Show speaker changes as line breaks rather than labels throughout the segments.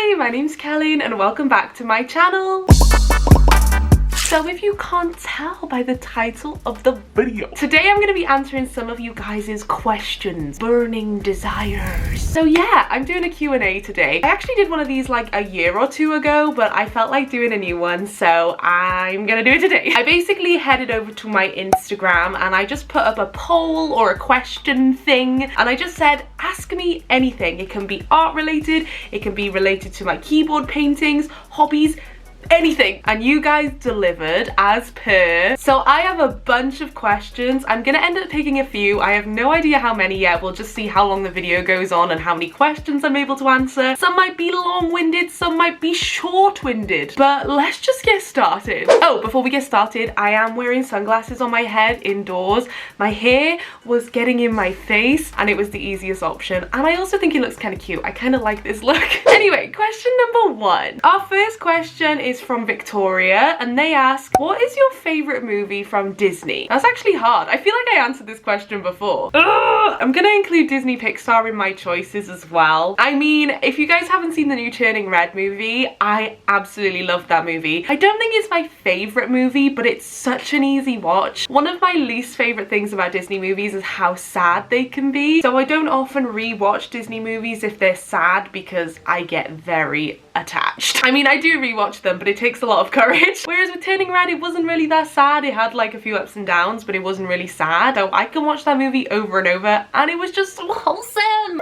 Hi, my name's Celyn and welcome back to my channel. So if you can't tell by the title of the video, today I'm going to be answering some of you guys' questions, burning desires. So yeah, I'm doing a Q&A today. I actually did one of these like a year or two ago, but I felt like doing a new one, so I'm gonna do it today. I basically headed over to my Instagram and I just put up a poll or a question thing, and I just said, ask me anything. It can be art related, it can be related to my keyboard paintings, hobbies, anything, and you guys delivered as per. So I have a bunch of questions. I'm gonna end up picking a few. I have no idea how many yet. We'll just see how long the video goes on and how many questions I'm able to answer. Some might be long-winded, some might be short-winded, but let's just get started. Oh, before we get started, I am wearing sunglasses on my head indoors. My hair was getting in my face and it was the easiest option, and I also think it looks kind of cute. I kind of like this look. Anyway, question number one. Our first question is from Victoria, and they ask, what is your favorite movie from Disney? That's actually hard. I feel like I answered this question before. Ugh! I'm gonna include Disney Pixar in my choices as well. I mean, if you guys haven't seen the new Turning Red movie, I absolutely love that movie. I don't think it's my favorite movie, but it's such an easy watch. One of my least favorite things about Disney movies is how sad they can be. So I don't often rewatch Disney movies if they're sad because I get very attached. I mean, I do rewatch them, but it takes a lot of courage. Whereas with Turning Red, it wasn't really that sad. It had like a few ups and downs, but it wasn't really sad. So I can watch that movie over and over, and it was just so wholesome.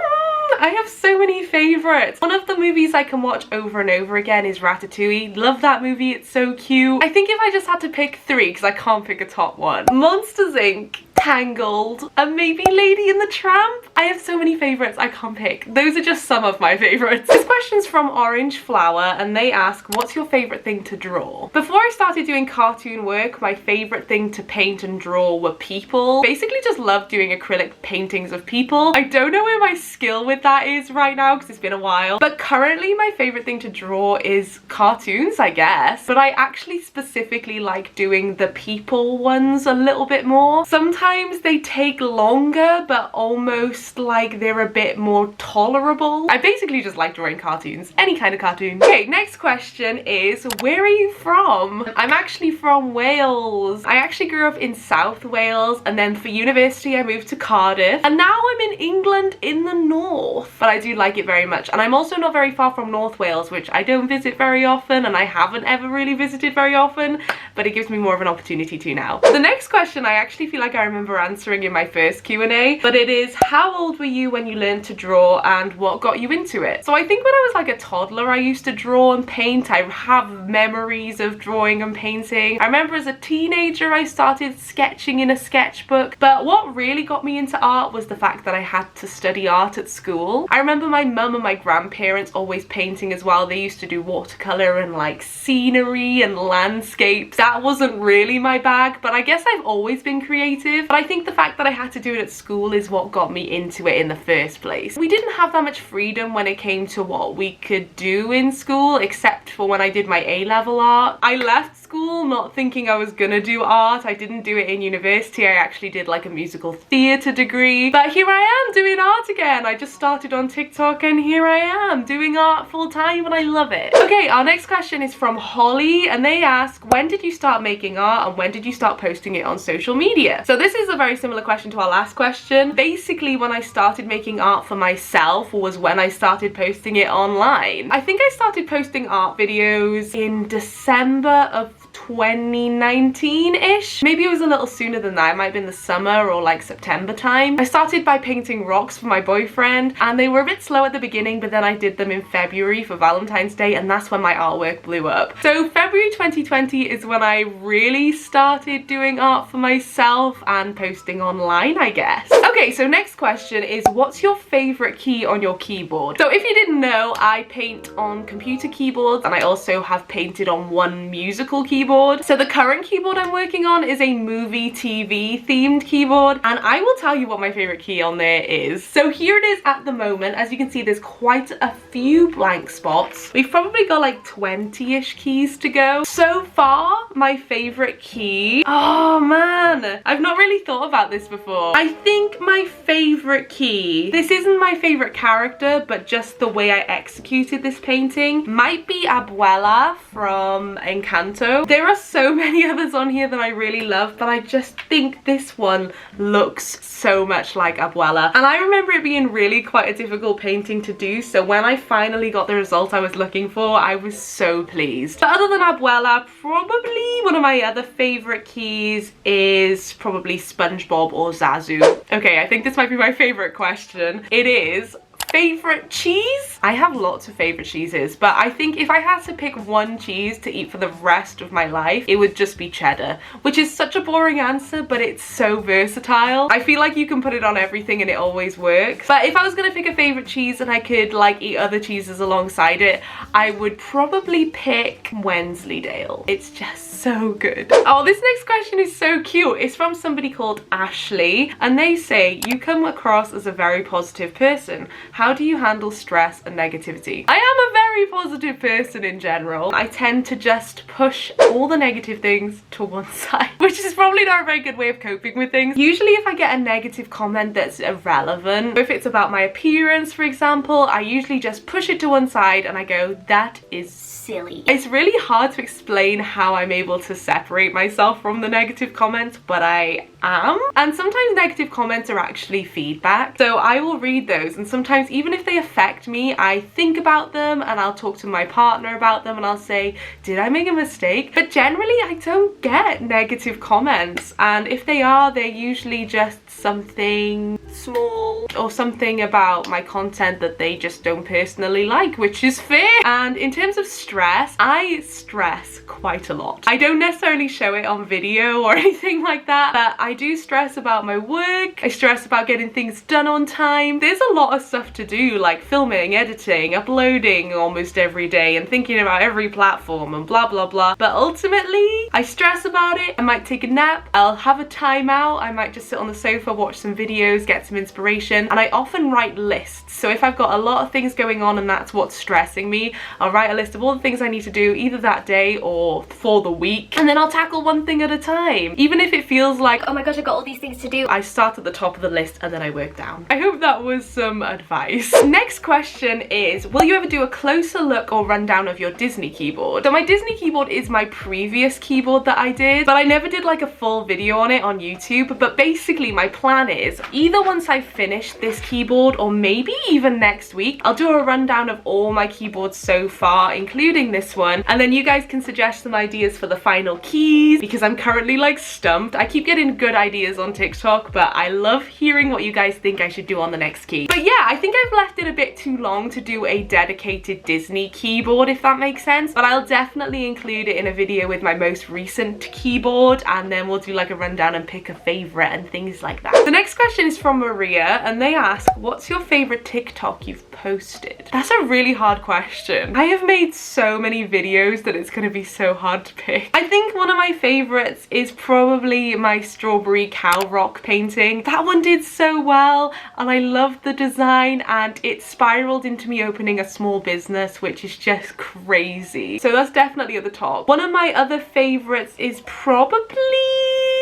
I have so many favorites. One of the movies I can watch over and over again is Ratatouille. Love that movie, it's so cute. I think if I just had to pick three, because I can't pick a top one, Monsters Inc., Tangled, and maybe Lady and the Tramp. I have so many favorites I can't pick. Those are just some of my favorites. This question's from Orange Flower, and they ask, what's your favorite thing to draw? Before I started doing cartoon work, my favorite thing to paint and draw were people. Basically just love doing acrylic paintings of people. I don't know where my skill with that is right now because it's been a while, but currently my favorite thing to draw is cartoons, I guess. But I actually specifically like doing the people ones a little bit more. Sometimes they take longer, but almost like they're a bit more tolerable. I basically just like drawing cartoons, any kind of cartoon. Okay, next question is, where are you from? I'm actually from Wales. I actually grew up in South Wales, and then for university I moved to Cardiff, and now I'm in England in the north. But I do like it very much, and I'm also not very far from North Wales, which I don't visit very often, and I haven't ever really visited very often, but it gives me more of an opportunity to now. The next question I actually feel like I remember answering in my first Q&A, but it is, how old were you when you learned to draw and what got you into it? So I think when I was like a toddler I used to draw and paint. I have memories of drawing and painting. I remember as a teenager I started sketching in a sketchbook, but what really got me into art was the fact that I had to study art at school. I remember my mum and my grandparents always painting as well. They used to do watercolor and like scenery and landscapes. That wasn't really my bag, but I guess I've always been creative. But I think the fact that I had to do it at school is what got me into it in the first place. We didn't have that much freedom when it came to what we could do in school, except for when I did my A-level art. I left school not thinking I was gonna do art. I didn't do it in university. I actually did like a musical theatre degree, but here I am doing art again. I just started on TikTok and here I am doing art full time and I love it. Okay, our next question is from Holly, and they ask, when did you start making art and when did you start posting it on social media? So this is a very similar question to our last question. Basically, when I started making art for myself was when I started posting it online. I think I started posting art videos in December of 2019-ish. Maybe it was a little sooner than that. It might have been the summer or like September time. I started by painting rocks for my boyfriend, and they were a bit slow at the beginning, but then I did them in February for Valentine's Day, and that's when my artwork blew up. So February 2020 is when I really started doing art for myself and posting online, I guess. Okay, so next question is, what's your favorite key on your keyboard? So if you didn't know, I paint on computer keyboards, and I also have painted on one musical keyboard keyboard. So the current keyboard I'm working on is a movie TV themed keyboard, and I will tell you what my favorite key on there is. So here it is at the moment. As you can see, there's quite a few blank spots. We've probably got like 20-ish keys to go. So far, my favorite key, oh man, I've not really thought about this before. I think my favorite key, this isn't my favorite character, but just the way I executed this painting, might be Abuela from Encanto. There are so many others on here that I really love, but I just think this one looks so much like Abuela. And I remember it being really quite a difficult painting to do, so when I finally got the result I was looking for, I was so pleased. But other than Abuela, probably one of my other favorite keys is probably SpongeBob or Zazu. Okay, I think this might be my favorite question. It is favorite cheese? I have lots of favorite cheeses, but I think if I had to pick one cheese to eat for the rest of my life, it would just be cheddar, which is such a boring answer, but it's so versatile. I feel like you can put it on everything and it always works. But if I was gonna pick a favorite cheese and I could like eat other cheeses alongside it, I would probably pick Wensleydale. It's just so good. Oh, this next question is so cute. It's from somebody called Ashley, and they say, you come across as a very positive person. How do you handle stress and negativity? I am a very positive person in general. I tend to just push all the negative things to one side, which is probably not a very good way of coping with things. Usually if I get a negative comment that's irrelevant, if it's about my appearance, for example, I usually just push it to one side and I go, that is silly. It's really hard to explain how I'm able to separate myself from the negative comments, but I am. And sometimes negative comments are actually feedback, so I will read those, and sometimes even if they affect me, I think about them and I'll talk to my partner about them and I'll say, did I make a mistake? But generally I don't get negative comments, and if they are, they're usually just something small or something about my content that they just don't personally like, which is fair. And in terms of stress, I stress quite a lot. I don't necessarily show it on video or anything like that, but I do stress about my work. I stress about getting things done on time. There's a lot of stuff to do, like filming, editing, uploading almost every day and thinking about every platform and blah blah blah. But ultimately I stress about it. I might take a nap, I'll have a timeout, I might just sit on the sofa, watch some videos, get some inspiration, and I often write lists. So if I've got a lot of things going on and that's what's stressing me, I'll write a list of all the things I need to do either that day or for the week, and then I'll tackle one thing at a time. Even if it feels like, oh my gosh, I've got all these things to do, I start at the top of the list and then I work down. I hope that was some advice. Next question is, will you ever do a closer look or rundown of your Disney keyboard? So my Disney keyboard is my previous keyboard that I did, but I never did like a full video on it on YouTube. But basically my plan is either once I finish this keyboard or maybe even next week, I'll do a rundown of all my keyboards so far, including this one, and then you guys can suggest some ideas for the final keys, because I'm currently like stumped. I keep getting good ideas on TikTok, but I love hearing what you guys think I should do on the next key. But yeah, I think I've left it a bit too long to do a dedicated Disney keyboard, if that makes sense, but I'll definitely include it in a video with my most recent keyboard, and then we'll do like a rundown and pick a favorite and things like that. The next question is from Maria, and they ask, what's your favorite TikTok you've posted? That's a really hard question. I have made so many videos that it's gonna be so hard to pick. I think one of my favorites is probably my strawberry cow rock painting. That one did so well and I loved the design, and it spiraled into me opening a small business, which is just crazy. So that's definitely at the top. One of my other favorites is probably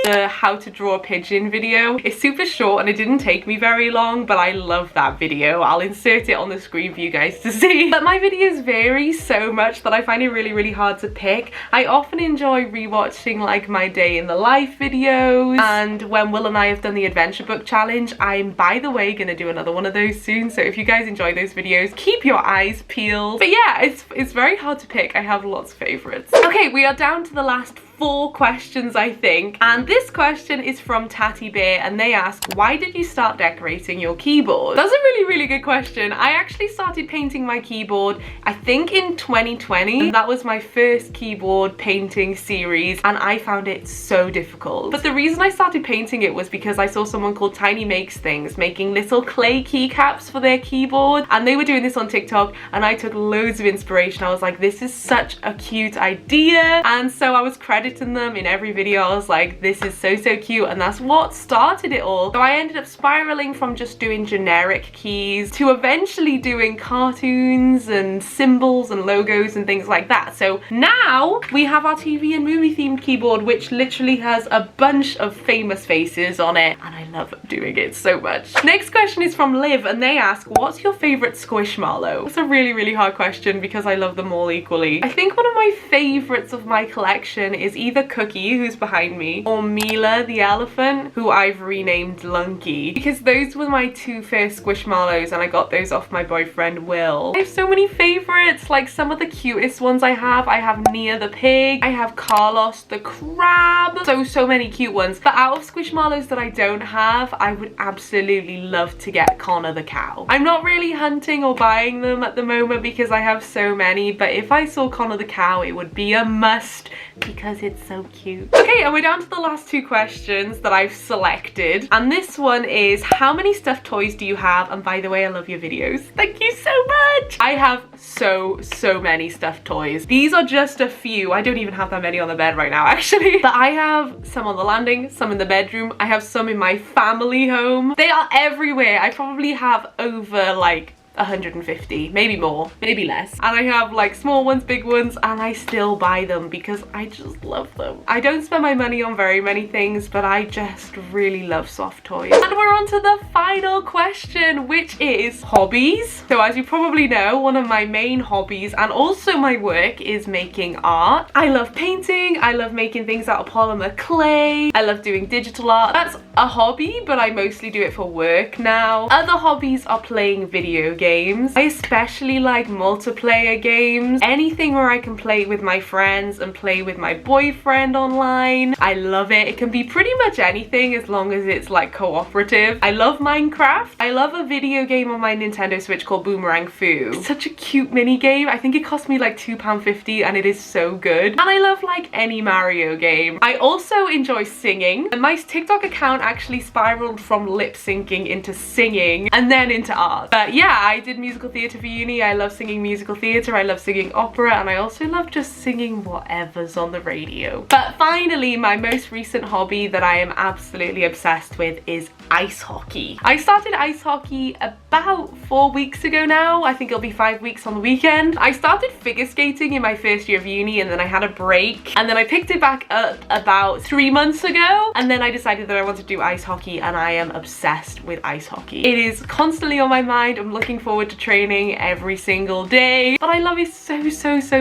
the how to draw a pigeon video. It's super short and it didn't take me very long, but I love that video. I'll insert it on the screen for you guys to see. But my videos vary so much that I find it really hard to pick. I often enjoy rewatching like my day in the life videos, and when Will and I have done the adventure book challenge, I'm by the way gonna do another one of those soon, so if you guys enjoy those videos, keep your eyes peeled. But yeah, it's very hard to pick. I have lots of favorites. Okay, we are down to the last 4 questions, I think. And this question is from Tatty Bear, and they ask, why did you start decorating your keyboard? That's a really good question. I actually started painting my keyboard, I think in 2020. That was my first keyboard painting series, and I found it so difficult. But the reason I started painting it was because I saw someone called Tiny Makes Things making little clay keycaps for their keyboard, and they were doing this on TikTok, and I took loads of inspiration. I was like, this is such a cute idea, and so I was crediting them in every video. I was like, this is so cute, and that's what started it all. So I ended up spiraling from just doing generic keys to eventually doing cartoons and symbols and logos and things like that. So now we have our TV and movie themed keyboard, which literally has a bunch of famous faces on it, and I love doing it so much. Next question is from Liv, and they ask, what's your favorite squishmallow? It's a really hard question because I love them all equally. I think one of my favorites of my collection is either Cookie, who's behind me, or Mila the elephant, who I've renamed Lunky, because those were my 2 first squishmallows, and I got those off my boyfriend Will. I have so many favorites. Like, some of the cutest ones I have Nia the pig, I have Carlos the crab, so many cute ones. But out of squishmallows that I don't have, I would absolutely love to get Connor the cow. I'm not really hunting or buying them at the moment because I have so many, but if I saw Connor the cow, it would be a must because it's so cute. Okay, and we're down to the last 2 questions that I've selected, and this one is, how many stuffed toys do you have? And by the way, I love your videos. Thank you so much. I have so many stuffed toys. These are just a few. I don't even have that many on the bed right now, actually. But I have some on the landing, some in the bedroom. I have some in my family home. They are everywhere. I probably have over like 150, maybe more, maybe less. And I have like small ones, big ones, and I still buy them because I just love them. I don't spend my money on very many things, but I just really love soft toys. And we're on to the final question, which is hobbies. So as you probably know, one of my main hobbies and also my work is making art. I love painting, I love making things out of polymer clay, I love doing digital art. That's a hobby, but I mostly do it for work now. Other hobbies are playing video games. I especially like multiplayer games. Anything where I can play with my friends and play with my boyfriend online. I love it. It can be pretty much anything as long as it's like cooperative. I love Minecraft. I love a video game on my Nintendo Switch called Boomerang Foo. It's such a cute mini game. I think it cost me like £2.50 and it is so good. And I love like any Mario game. I also enjoy singing, and my TikTok account actually spiraled from lip syncing into singing and then into art. But yeah, I did musical theatre for uni. I love singing musical theatre. I love singing opera, and I also love just singing whatever's on the radio. But finally, my most recent hobby that I am absolutely obsessed with is ice hockey. I started ice hockey about 4 weeks ago now. I think it'll be 5 weeks on the weekend. I started figure skating in my first year of uni, and then I had a break, and then I picked it back up about 3 months ago, and then I decided that I wanted to do ice hockey, and I am obsessed with ice hockey. It is constantly on my mind. I'm looking forward to training every single day, but I love it so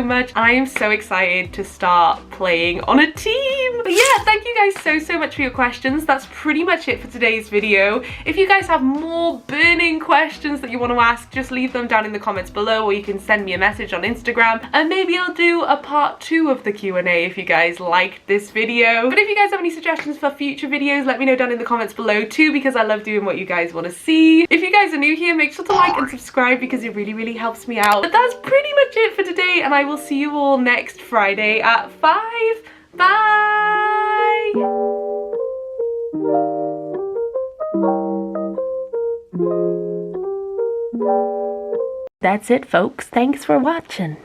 much, and I am so excited to start playing on a team. But yeah, thank you guys so much for your questions. That's pretty much it for today's video. If you guys have more burning questions that you want to ask, just leave them down in the comments below, or you can send me a message on Instagram, and maybe I'll do a part 2 of the Q&A if you guys liked this video. But if you guys have any suggestions for future videos, let me know down in the comments below too, because I love doing what you guys want to see. If you guys are new here, make sure to like and subscribe because it really helps me out. But that's pretty much it for today, and I will see you all next Friday at 5. Bye! That's it, folks. Thanks for watching.